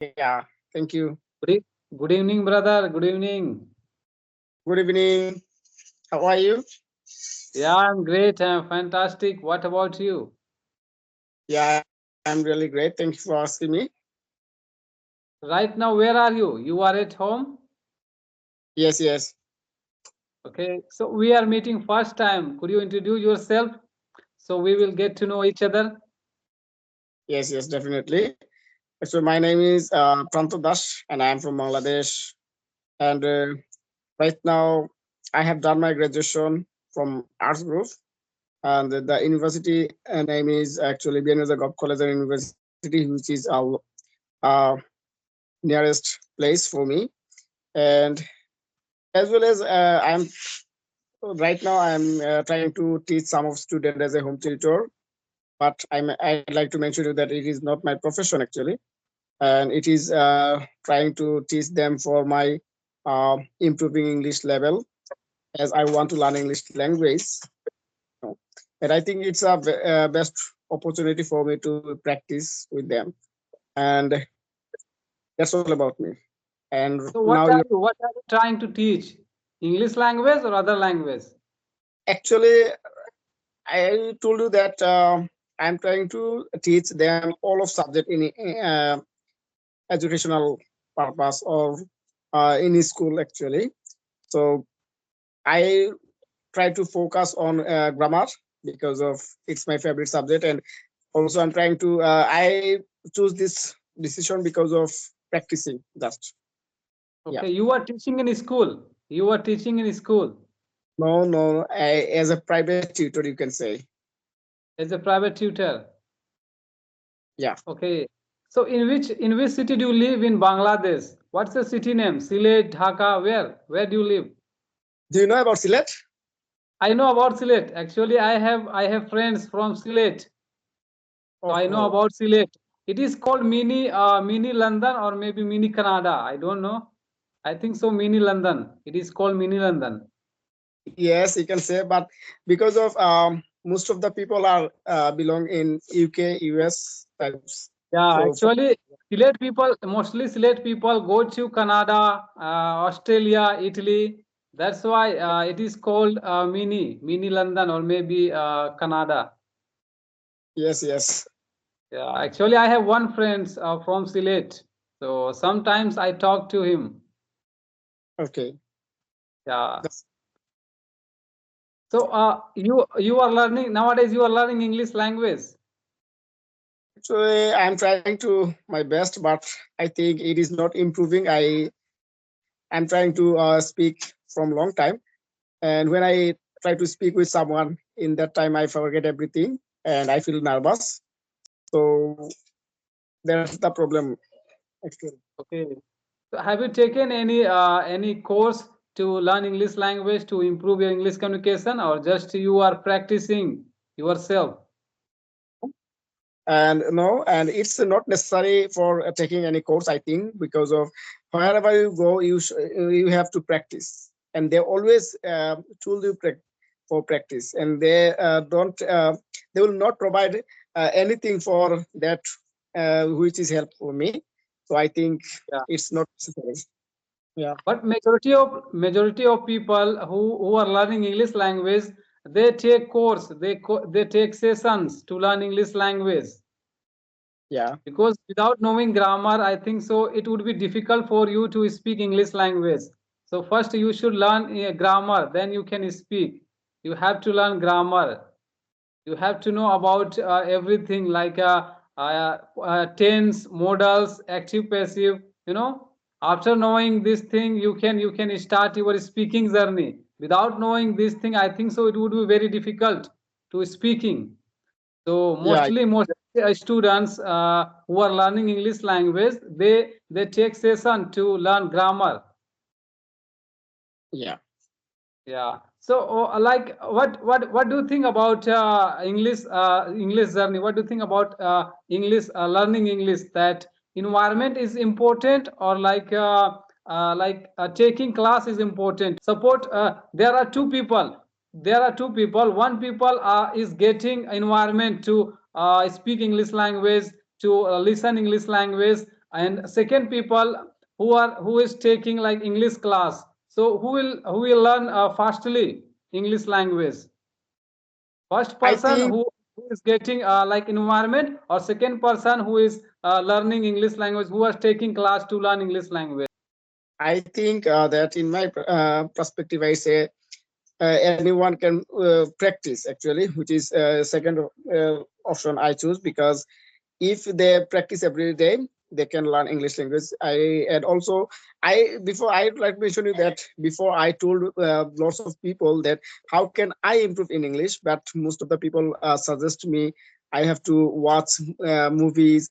Yeah, thank you. Good, good evening, brother. Good evening. Good evening. How are you? Yeah, I'm great. I'm fantastic. What about you? Yeah, I'm really great. Thank you for asking me. Right now, where are you? You are at home? Yes, yes, Okay. So we are meeting first time. Could you introduce yourself so we will get to know each other? yes, definitely. So my name is Pranto Das, and I am from Bangladesh. And right now, I have done my graduation from Arts Group, and the university name is actually Bianuza Gov College and University, which is uh, nearest place for me. And as well as I'm right now, I'm trying to teach some of students as a home tutor, but I'd like to mention you that it is not my profession actually, and it is trying to teach them for my improving English level, as I want to learn English language. know. And I think it's a best opportunity for me to practice with them, and that's all about me. And So now you what are you trying to teach? English language or other language? actually, I told you that I'm trying to teach them all of subject in educational purpose or in school actually. So I try to focus on grammar because of it's my favorite subject, and also I'm trying to I choose this decision because of practicing just. Yeah. Okay, you are teaching in school. You are teaching in school No, as a private tutor you can say. as a private tutor. Yeah. Okay. So in which city do you live in Bangladesh? What's the city name? Sylhet, Dhaka, where? Where do you live? Do you know about Silet? I know about Sylhet. Actually, I have friends from Sylhet. So I know Oh, about Sylhet. It is called mini London or maybe mini Canada. I don't know. I think so mini London. It is called mini London. yes, you can say, but because of most of the people are belong in UK, US types. Yeah, So for, actually mostly Sylhet people go to Canada, Australia, Italy. That's why it is called mini London or maybe Canada. yes. Yeah, actually I have one friend from Sylhet. So sometimes I talk to him. Okay. Yeah. That's, So you are learning nowadays. You are learning English language. actually, I'm trying to my best, but I think it is not improving. I'm trying to speak from long time, and when I try to speak with someone, in that time I forget everything and I feel nervous. So that's the problem actually. Okay. So have you taken any course to learn English language to improve your English communication, or just you are practicing yourself? And no, and it's not necessary for taking any course, I think, because of wherever you go you have to practice, and they always told you for practice, and they don't they will not provide anything for that which is helpful for me. So I think Yeah. it's not necessary. Yeah. But majority of people who are learning English language, they take course, they take sessions to learn English language. Yeah. Because without knowing grammar, I think so it would be difficult for you to speak English language. So first you should learn grammar, then you can speak. You have to learn grammar. You have to know about everything like tense, modals, active, passive. you know After knowing this thing, you can start your speaking journey. Without knowing this thing, I think so it would be very difficult to speaking. So Yeah. most students who are learning English language, they take session to learn grammar. Yeah. Yeah. So, like, what do you think about English journey? What do you think about English learning English? That environment is important, or taking class is important. Support. There are two people. There are two people. One people is getting environment to speak English language, to listen English language. and second people who is taking like English class. So who will learn fastly English language? First I person think who is getting like environment, or second person who is learning English language, who is taking class to learn English language? I think that in my perspective, I say anyone can practice actually, which is second option I choose, because if they practice every day, they can learn English language. And also, I before I would like to mention you that before I told lots of people that how can I improve in English, but most of the people suggest me I have to watch movies,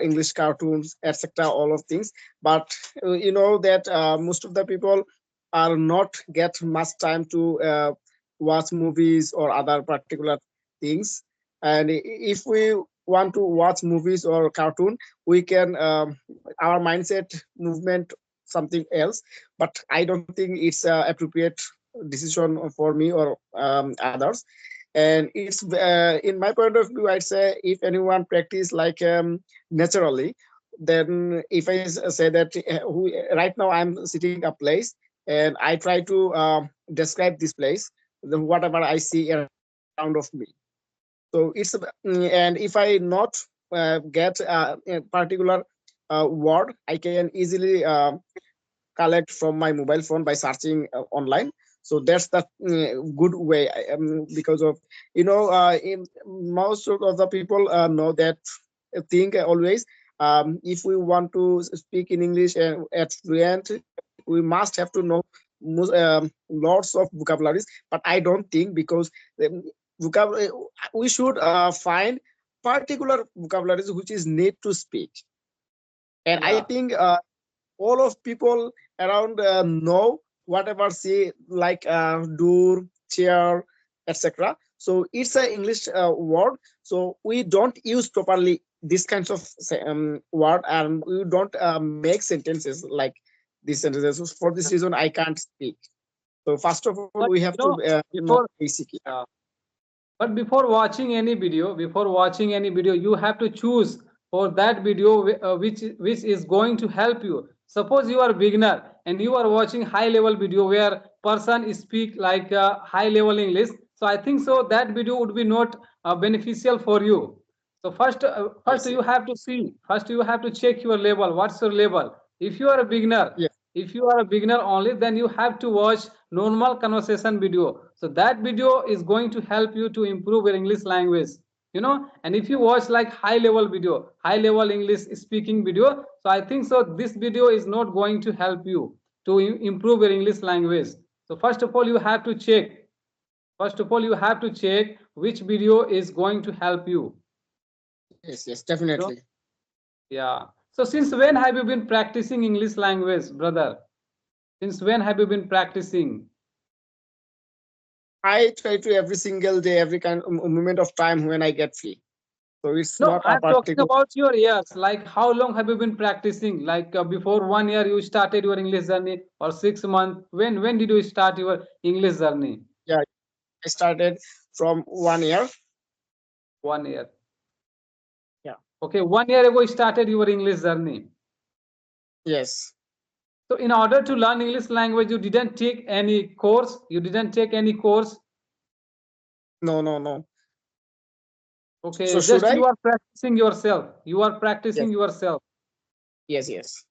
English cartoons, etc. All of things. But you know that most of the people are not get much time to watch movies or other particular things. And if we want to watch movies or cartoon, we can our mindset movement something else. But I don't think it's appropriate decision for me or others. And it's in my point of view, I'd say if anyone practice like naturally, then if I say that right now I'm sitting a place and I try to describe this place, whatever I see around of me. So and if I not get a particular word, I can easily collect from my mobile phone by searching online. So that's the good way. Because of in most of the people know that think always, if we want to speak in English and at fluent, we must have to know lots of vocabularies. But I don't think, because um, we should find particular vocabularies which is need to speak. And I Yeah. think all of people around know whatever say like door, chair, etc. So it's an English word. So we don't use properly these kinds of word, and we don't make sentences like these sentences. So for this reason, I can't speak. So first of all, we But have to know before basic. uh, but before watching any video, you have to choose for that video which is going to help you. Suppose you are beginner and you are watching high level video where person speak like high level English. So I think so that video would be not beneficial for you. So first Yes, you have to see, first you have to check your level. What's your level? If you are a beginner, yes, if you are a beginner only, then you have to watch normal conversation video. So that video is going to help you to improve your English language. And if you watch like high level video, high level English speaking video, so I think so this video is not going to help you to improve your English language. So first of all you have to check, which video is going to help you. yes, yes, you know definitely. yeah. So since when have you been practicing English language, brother? Since when have you been practicing? I try to every single day, every kind of moment of time when I get free. So it's No, not a I'm talking particular. about your years. Like, how long have you been practicing? Like, before 1 year, you started your English journey, or 6 months? When did you start your English journey? Yeah, I started from 1 year. 1 year. Yeah. Okay, 1 year ago, you started your English journey. Yes. So, in order to learn English language, you didn't take any course. You didn't take any course. No, no, no. So Okay, should just I? you are practicing yourself. You are Yes. practicing yourself. Yes. Yes.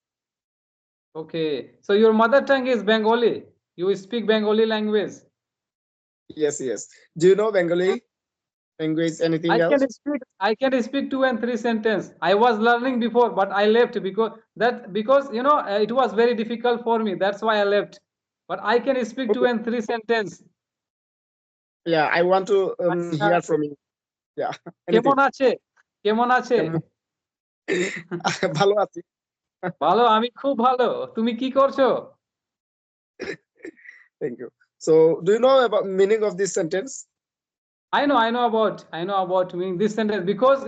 Okay, so your mother tongue is Bengali. You speak Bengali language. Yes. Yes. Do you know Bengali language? Anything else? I can speak 2 and 3 sentence. I was learning before, but I left because it was very difficult for me. That's why I left. But I can speak two Okay. and three sentence. Yeah, I want to আচ্ছা, hear from you. Yeah. কেমন Anything. আছে? কেমন আছে? কেমন- ভালো আছি। ভালো, আমি খুব ভালো। তুমি কি করছো? Thank you. So, do you know about meaning of this sentence? I know about meaning this sentence because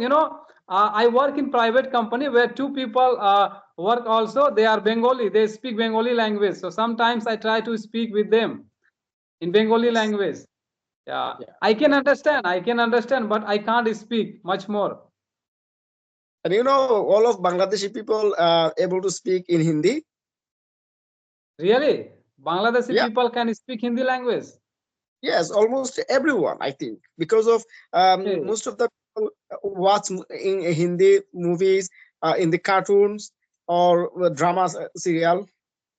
I work in private company where two people work also. They are Bengali. They speak Bengali language. So sometimes I try to speak with them in Bengali Yes. language. Yeah, Yeah. I can understand, but I can't speak much more. And all of Bangladeshi people are able to speak in Hindi. Really? Bangladeshi Yeah, people can speak Hindi language? yes, almost everyone, I think, because of Okay. most of the people watch in Hindi movies, in the cartoons or dramas, serial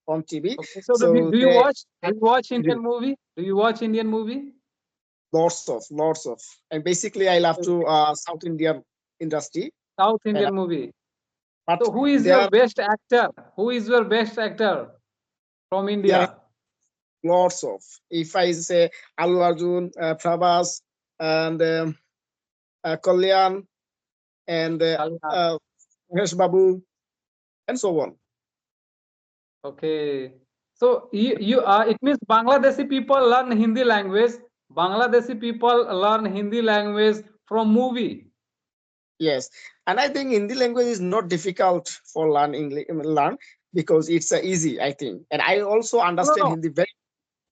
on TV. Okay. So So do you they watch do Indian movie? Do you watch Indian movie? lots of, and basically I love to South Indian industry, South and Indian movie. but So who is your there best actor? Who is your best actor from there are India? lots of. If I say Alu Arjun, Prabhas, and Kalyan, and Kalyan. Mahesh Babu, and so on. Okay. So it means Bangladeshi people learn Hindi language. Bangladeshi people learn Hindi language from movie. Yes, and I think Hindi language is not difficult for learn because it's easy. I think, and I also No, no, understand no. Hindi very.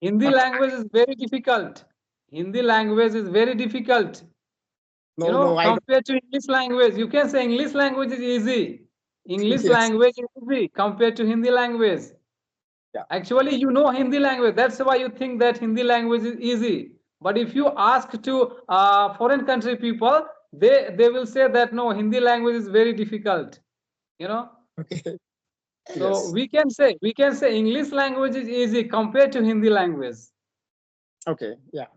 Hindi But language is very difficult. Hindi language is very difficult. no, I don't. Compared to English language, you can say English language is easy. English Yes, language is easy compared to Hindi language. yeah, Actually, you know Hindi language. That's why you think that Hindi language is easy. But if you ask to foreign country people, they will say that no, Hindi language is very difficult. You know. okay, So yes, we can say English language is easy compared to Hindi language. okay, yeah,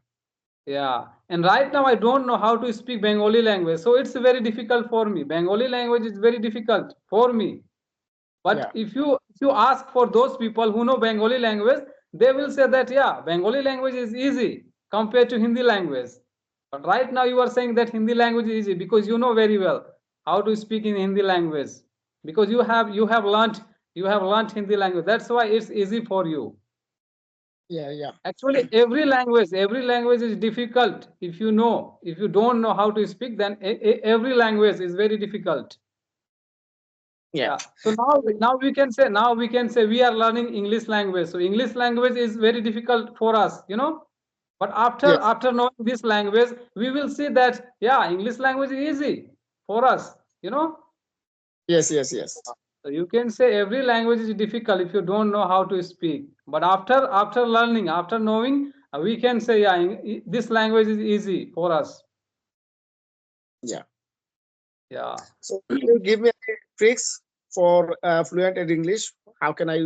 Yeah, and right now I don't know how to speak Bengali language, so it's very difficult for me. Bengali language is very difficult for me. But yeah, if you ask for those people who know Bengali language, they will say that yeah, Bengali language is easy compared to Hindi language. But right now you are saying that Hindi language is easy because you know very well how to speak in Hindi language because you have learned Hindi language. That's why it's easy for you. yeah, yeah, Actually, every language is difficult. If you don't know how to speak, then every language is very difficult. yeah, Yeah. So now we can say we are learning English language. So English language is very difficult for us. But after yes, after knowing this language, we will see that yeah, English language is easy for us. yes, yes, yes, So you can say every language is difficult if you don't know how to speak. But after learning, after knowing, we can say yeah, this language is easy for us. yeah. Yeah. So can you give me any tricks for fluent in English? How can I?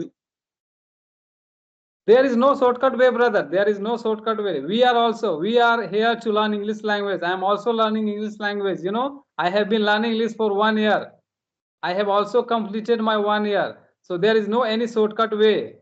There is no shortcut way, brother. There is no shortcut way. We are here to learn English language. I am also learning English language. I have been learning English for 1 year. I have also completed my 1 year. So there is no any shortcut way.